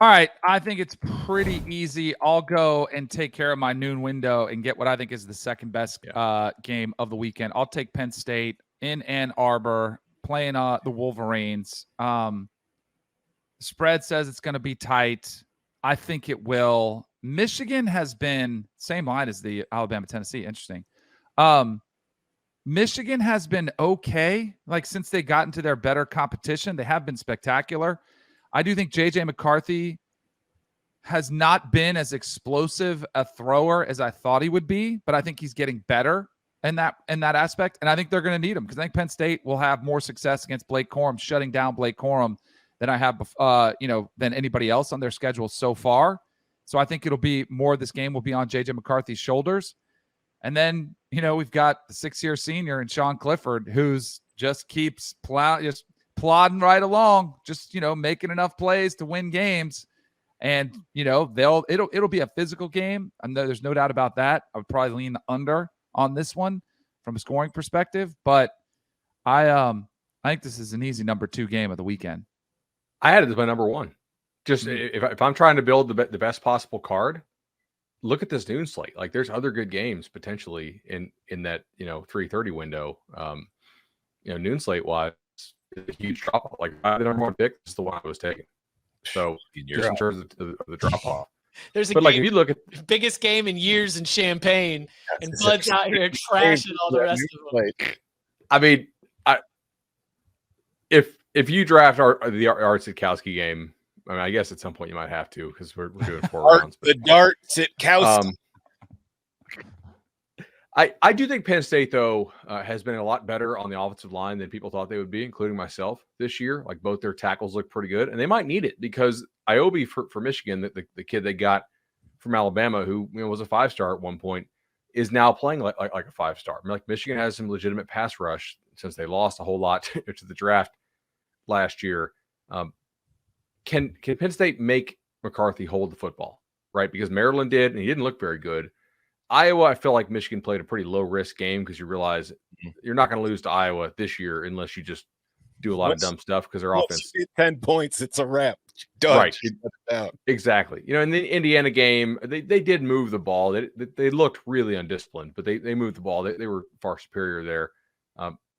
All right, I think it's pretty easy. I'll go and take care of my noon window and get what I think is the second best game of the weekend. I'll take Penn State in Ann Arbor playing the Wolverines. Spread says it's going to be tight. I think it will. Michigan has been same line as the Alabama-Tennessee. Interesting. Michigan has been okay. Like since they got into their better competition, they have been spectacular. I do think J.J. McCarthy has not been as explosive a thrower as I thought he would be, but I think he's getting better in that aspect. And I think they're going to need him because I think Penn State will have more success against Blake Corum, shutting down Blake Corum than I have, than anybody else on their schedule so far. So I think it'll be more of this game will be on J.J. McCarthy's shoulders. And then, we've got the 6-year senior and Sean Clifford, who's just keeps plodding right along, just, making enough plays to win games. And, it'll be a physical game. I know there's no doubt about that. I would probably lean the under on this one from a scoring perspective, but I think this is an easy number 2 game of the weekend. I had it as my number 1. Just if I'm trying to build the best possible card, look at this noon slate. Like there's other good games potentially in that 3:30 window. Noon slate wise, a huge drop off. Like the number 1 pick is the one I was taking. So just in terms of the drop off. There's a but like if you look at biggest game in years in Champaign, and Bud's out here trashing all the rest of them. I mean, if you draft the Art Sitkowski game, I mean, I guess at some point you might have to because we're doing 4 rounds. The Dart Sitkowski. I do think Penn State, though, has been a lot better on the offensive line than people thought they would be, including myself this year. Like both their tackles look pretty good, and they might need it because Iobi for Michigan, the kid they got from Alabama, who was a 5-star at one point, is now playing like a 5-star. I mean, like Michigan has some legitimate pass rush since they lost a whole lot to the draft last year. Can Penn State make McCarthy hold the football, right? Because Maryland did, and he didn't look very good. Iowa, I feel like Michigan played a pretty low-risk game because you realize you're not going to lose to Iowa this year unless you just do a lot of dumb stuff because their offense. 10 points, it's a wrap. Done. Right. Exactly. In the Indiana game, they did move the ball. They looked really undisciplined, but they moved the ball. They were far superior there.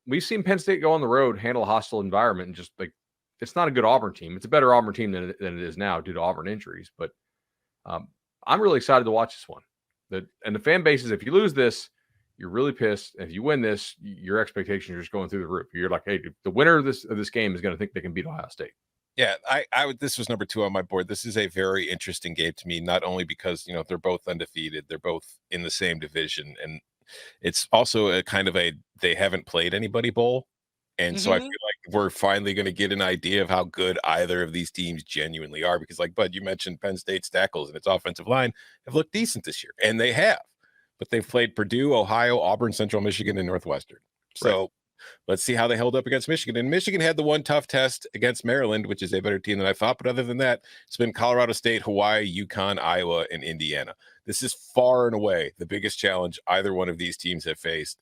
We've seen Penn State go on the road, handle a hostile environment, and just like it's not a good Auburn team. It's a better Auburn team than it is now due to Auburn injuries. But I'm really excited to watch this one. And the fan bases, if you lose this, you're really pissed. And if you win this, your expectations are just going through the roof. You're like, hey, the winner of this game is going to think they can beat Ohio State. Yeah, I would. This was number 2 on my board. This is a very interesting game to me, not only because they're both undefeated, they're both in the same division, and it's also a kind of they haven't played anybody bowl. And so I feel like we're finally going to get an idea of how good either of these teams genuinely are. Because like, Bud, you mentioned Penn State's tackles and its offensive line have looked decent this year. And they have. But they've played Purdue, Ohio, Auburn, Central Michigan, and Northwestern. So let's see how they held up against Michigan. And Michigan had the one tough test against Maryland, which is a better team than I thought. But other than that, it's been Colorado State, Hawaii, UConn, Iowa, and Indiana. This is far and away the biggest challenge either one of these teams have faced.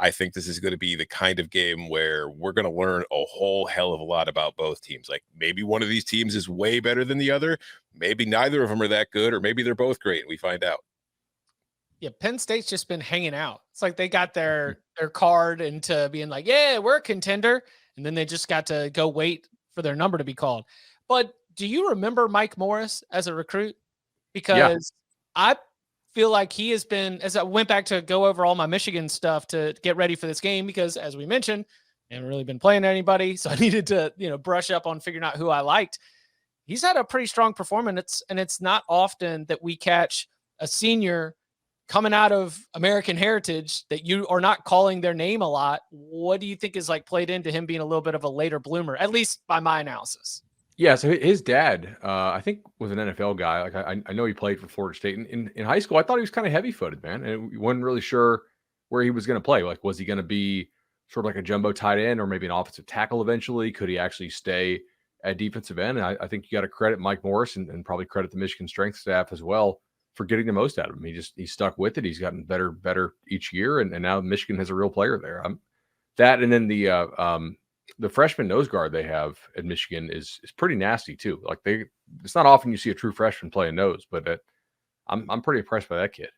I think this is going to be the kind of game where we're going to learn a whole hell of a lot about both teams. Like maybe one of these teams is way better than the other. Maybe neither of them are that good, or maybe they're both great and we find out. Yeah, Penn State's just been hanging out. It's like they got their card into being like, yeah, we're a contender. And then they just got to go wait for their number to be called. But do you remember Mike Morris as a recruit? Because I feel like he has been, as I went back to go over all my Michigan stuff to get ready for this game, because as we mentioned, I haven't really been playing anybody. So I needed to, brush up on figuring out who I liked. He's had a pretty strong performance, and it's not often that we catch a senior coming out of American Heritage that you are not calling their name a lot. What do you think is like played into him being a little bit of a later bloomer, at least by my analysis? Yeah, so his dad, I think, was an NFL guy. Like I know he played for Florida State. In high school, I thought he was kind of heavy-footed, man, and we wasn't really sure where he was going to play. Like, was he going to be sort of like a jumbo tight end or maybe an offensive tackle eventually? Could he actually stay at defensive end? And I think you got to credit Mike Morris and probably credit the Michigan strength staff as well for getting the most out of him. He stuck with it. He's gotten better each year, and now Michigan has a real player there. That and then the the freshman nose guard they have at Michigan is pretty nasty too. Like it's not often you see a true freshman play a nose, but I'm pretty impressed by that kid.